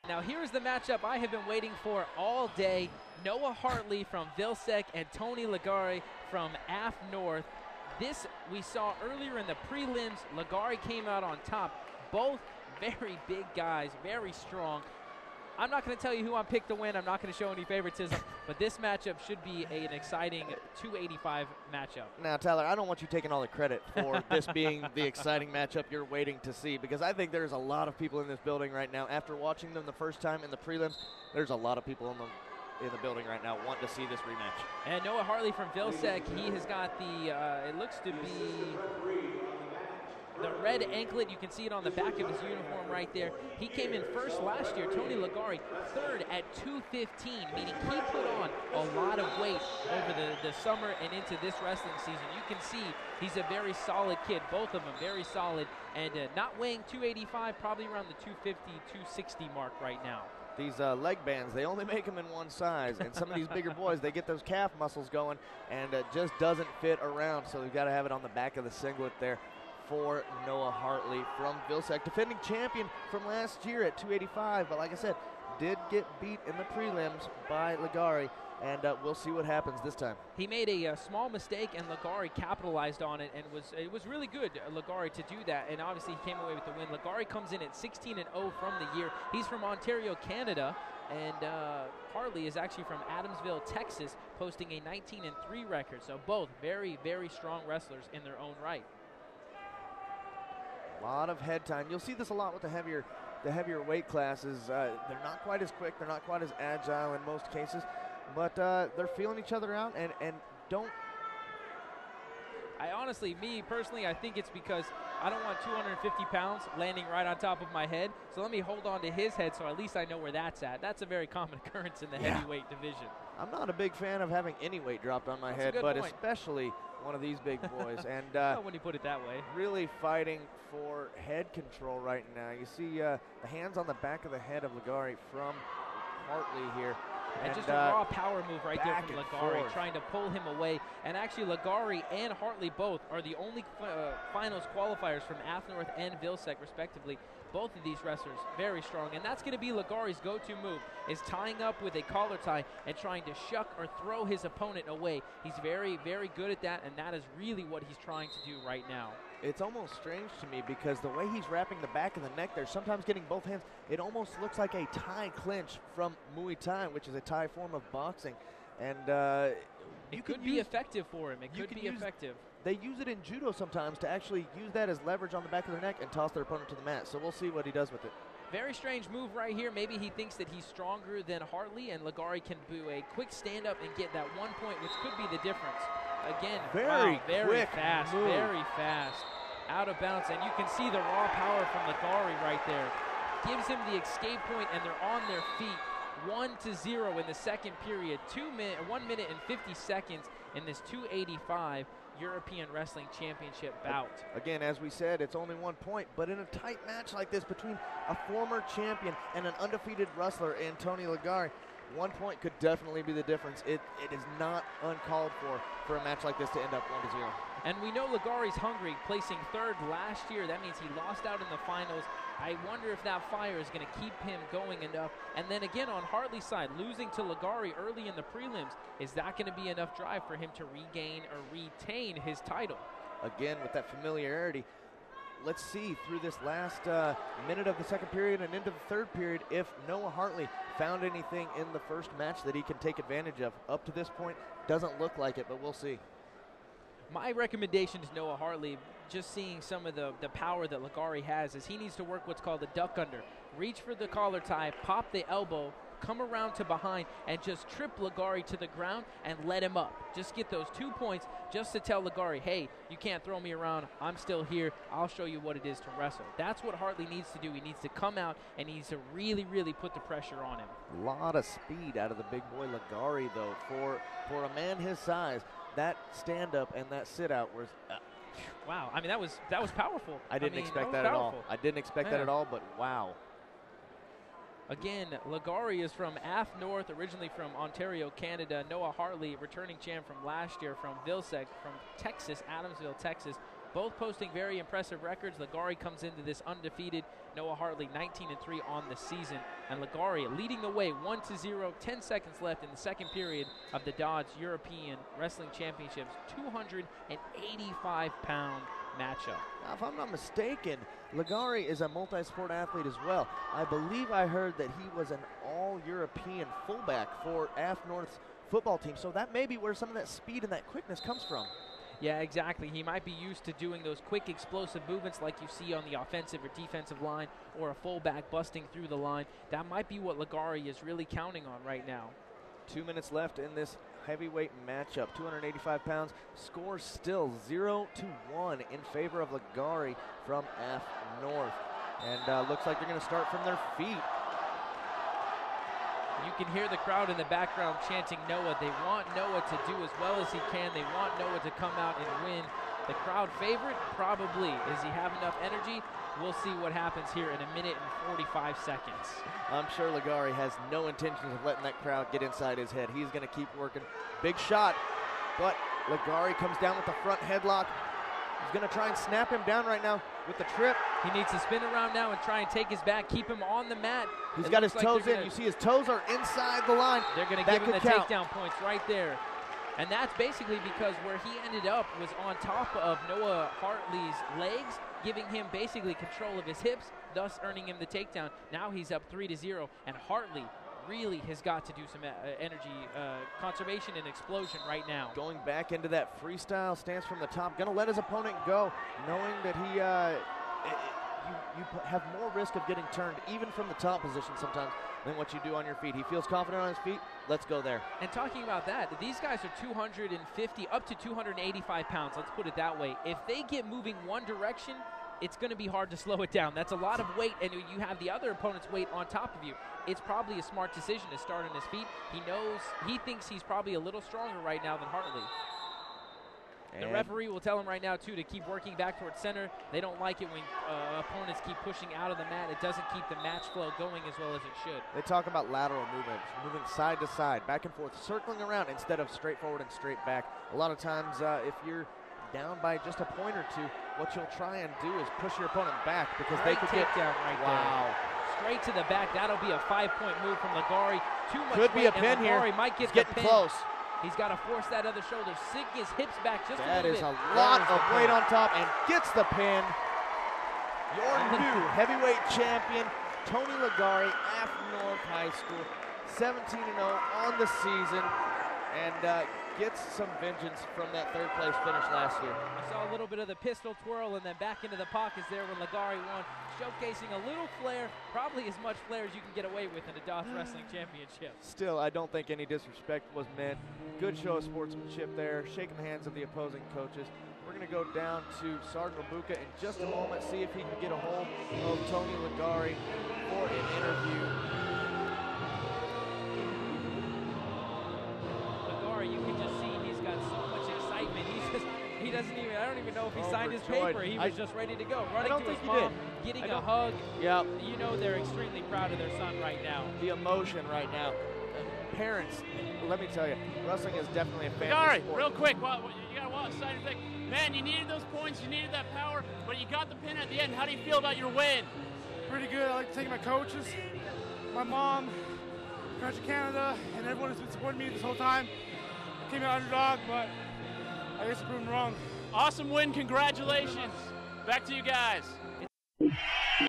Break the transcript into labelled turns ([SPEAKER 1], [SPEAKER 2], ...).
[SPEAKER 1] Now here's the matchup I have been waiting for all day. Noah Hartley from Vilsec and Tony Ligari from AF North. This we saw earlier in the prelims. Ligari came out on top. Both very big guys, very strong. I'm not going to tell you who I picked to win. I'm not going to show any favoritism, but this matchup should be an exciting 285 matchup.
[SPEAKER 2] Now, Tyler, I don't want you taking all the credit for this being the exciting matchup you're waiting to see, because I think there's a lot of people in this building right now. After watching them the first time in the prelims, there's a lot of people in the building right now wanting to see this rematch.
[SPEAKER 1] And Noah Hartley from Vilsec, he has got the, it looks to be the red anklet. You can see it on the back of his uniform right there. He came in first last year. Tony Ligari third at 215, meaning he put on a lot of weight over the summer and into this wrestling season. You can see he's a very solid kid, both of them very solid, and not weighing 285, probably around the 250, 260 mark right now.
[SPEAKER 2] These leg bands, they only make them in one size, and some of these bigger boys, they get those calf muscles going, and it just doesn't fit around, so we've got to have it on the back of the singlet there for Noah Hartley from Vilsec, defending champion from last year at 285, but like I said, did get beat in the prelims by Ligari, and we'll see what happens this time.
[SPEAKER 1] He made a small mistake, and Ligari capitalized on it, and it was really good, Ligari, to do that, and obviously he came away with the win. Ligari comes in at 16-0 from the year. He's from Ontario, Canada, and Hartley is actually from Adamsville, Texas, posting a 19-3 record, so both very, very strong wrestlers in their own right.
[SPEAKER 2] A lot of head time. You'll see this a lot with the heavier weight classes. They're not quite as quick. They're not quite as agile in most cases, but they're feeling each other out and don't.
[SPEAKER 1] I honestly, me personally, I think it's because I don't want 250 pounds landing right on top of my head, so let me hold on to his head so at least I know where that's at. That's a very common occurrence in the heavyweight division.
[SPEAKER 2] I'm not a big fan of having any weight dropped on my head, but especially one of these big boys. And
[SPEAKER 1] well, when you put it that way.
[SPEAKER 2] Really fighting for head control right now. You see the hands on the back of the head of Ligari from Hartley here.
[SPEAKER 1] And just a raw power move right there from Ligari, trying to pull him away. And actually, Ligari and Hartley both are the only finals qualifiers from AF North and Vilsec, respectively. Both of these wrestlers very strong, and that's going to be Ligari's go-to move, is tying up with a collar tie and trying to shuck or throw his opponent away. He's very, very good at that, and that is really what he's trying to do right now.
[SPEAKER 2] It's almost strange to me because the way he's wrapping the back of the neck there, sometimes getting both hands, it almost looks like a Thai clinch from Muay Thai, which is a Thai form of boxing. And
[SPEAKER 1] it could be effective for him. It could be effective.
[SPEAKER 2] They use it in judo sometimes to actually use that as leverage on the back of their neck and toss their opponent to the mat. So we'll see what he does with it.
[SPEAKER 1] Very strange move right here. Maybe he thinks that he's stronger than Hartley, and Ligari can do a quick stand-up and get that 1 point, which could be the difference. Again, very fast,
[SPEAKER 2] move.
[SPEAKER 1] Very fast. Out of bounds, and you can see the raw power from Ligari right there. Gives him the escape point, and they're on their feet. 1-0 in the second period. 1 minute and 50 seconds in this 285 European Wrestling Championship bout.
[SPEAKER 2] Again, as we said, it's only 1 point, but in a tight match like this between a former champion and an undefeated wrestler in Tony Ligari, 1 point could definitely be the difference. It is not uncalled for a match like this to end up 1-0.
[SPEAKER 1] And we know Ligari's hungry, placing third last year. That means he lost out in the finals. I wonder if that fire is going to keep him going enough. And then again, on Hartley's side, losing to Ligari early in the prelims, is that going to be enough drive for him to regain or retain his title?
[SPEAKER 2] Again, with that familiarity, let's see through this last minute of the second period and into the third period if Noah Hartley found anything in the first match that he can take advantage of. Up to this point, doesn't look like it, but we'll see.
[SPEAKER 1] My recommendation to Noah Hartley, just seeing some of the power that Ligari has, is he needs to work what's called a duck under. Reach for the collar tie, pop the elbow, come around to behind, and just trip Ligari to the ground and let him up. Just get those 2 points just to tell Ligari, hey, you can't throw me around. I'm still here. I'll show you what it is to wrestle. That's what Hartley needs to do. He needs to come out and he needs to really, really put the pressure on him.
[SPEAKER 2] A lot of speed out of the big boy Ligari, though. For a man his size, that stand-up and that sit-out was...
[SPEAKER 1] wow, I mean, that was powerful.
[SPEAKER 2] I didn't expect that at all. I didn't expect that at all, but wow.
[SPEAKER 1] Again, Ligari is from AF North, originally from Ontario, Canada. Noah Hartley, returning champ from last year from Vilsec, from Texas, Adamsville, Texas. both posting very impressive records. Ligari comes into this undefeated. Noah Hartley 19-3 on the season. And Ligari leading the way 1-0, 10 seconds left in the second period of the DoDDS European Wrestling Championships, 285-pound matchup.
[SPEAKER 2] Now, if I'm not mistaken, Ligari is a multi-sport athlete as well. I believe I heard that he was an all-European fullback for AF North's football team, so that may be where some of that speed and that quickness comes from.
[SPEAKER 1] Yeah, exactly. He might be used to doing those quick, explosive movements like you see on the offensive or defensive line, or a fullback busting through the line. That might be what Ligari is really counting on right now.
[SPEAKER 2] 2 minutes left in this heavyweight matchup. 285 pounds. Score still 0-1 in favor of Ligari from AF North. And looks like they're going to start from their feet.
[SPEAKER 1] You can hear the crowd in the background chanting Noah. They want Noah to do as well as he can. They want Noah to come out and win. The crowd favorite? Probably. Does he have enough energy? We'll see what happens here in 1 minute and 45 seconds. I'm
[SPEAKER 2] sure Ligari has no intentions of letting that crowd get inside his head. He's going to keep working. Big shot, but Ligari comes down with the front headlock. He's going to try and snap him down right now with the trip.
[SPEAKER 1] He needs to spin around now and try and take his back, keep him on the mat.
[SPEAKER 2] He's got his toes in. You see his toes are inside the line.
[SPEAKER 1] They're going to give him the takedown points right there. And that's basically because where he ended up was on top of Noah Hartley's legs, giving him basically control of his hips, thus earning him the takedown. Now he's up 3-0, and Hartley really has got to do some energy conservation and explosion right now.
[SPEAKER 2] Going back into that freestyle stance from the top, gonna let his opponent go, knowing that he you have more risk of getting turned even from the top position sometimes than what you do on your feet. He feels confident on his feet. Let's go there.
[SPEAKER 1] And talking about that, these guys are 250 up to 285 pounds. Let's put it that way. If they get moving one direction, it's going to be hard to slow it down. That's a lot of weight, and you have the other opponent's weight on top of you. It's probably a smart decision to start on his feet. He thinks he's probably a little stronger right now than Hartley. The referee will tell him right now, too, to keep working back towards center. They don't like it when opponents keep pushing out of the mat. It doesn't keep the match flow going as well as it should.
[SPEAKER 2] They talk about lateral movements, moving side to side, back and forth, circling around instead of straight forward and straight back. A lot of times, if you're down by just a point or two, what you'll try and do is push your opponent back because they could get
[SPEAKER 1] down right there. Straight to the back. That'll be a 5-point move from Ligari. Too much
[SPEAKER 2] could be a pin here.
[SPEAKER 1] Ligari might get
[SPEAKER 2] getting close.
[SPEAKER 1] He's got to force that other shoulder, sink his hips back just a little bit.
[SPEAKER 2] That is a lot of weight on top, and gets the pin. Your new heavyweight champion, Tony Ligari, AF North High School, 17-0 on the season, and gets some vengeance from that third-place finish last year.
[SPEAKER 1] We saw a little bit of the pistol twirl and then back into the pockets there when Ligari won, showcasing a little flair, probably as much flair as you can get away with in a DoDDS Wrestling Championship.
[SPEAKER 2] Still, I don't think any disrespect was meant. Good show of sportsmanship there, shaking the hands of the opposing coaches. We're going to go down to Sergeant Mabuka in just a moment, see if he can get a hold of Tony Ligari for an interview.
[SPEAKER 1] You can just see he's got so much excitement. He doesn't even, I don't even know if he signed his paper. He was just ready to go. Running to his mom, getting a hug.
[SPEAKER 2] Yep.
[SPEAKER 1] You know they're extremely proud of their son right now.
[SPEAKER 2] The emotion right now. Parents, let me tell you, wrestling is definitely a family sport.
[SPEAKER 3] Real quick, you got to watch side effect. Man, you needed those points, you needed that power, but you got the pin at the end. How do you feel about your win?
[SPEAKER 4] Pretty good. I like to take my coaches, my mom, Coach of Canada, and everyone who's been supporting me this whole time. Came out underdog, but I guess I proved them wrong.
[SPEAKER 3] Awesome win, congratulations. Back to you guys.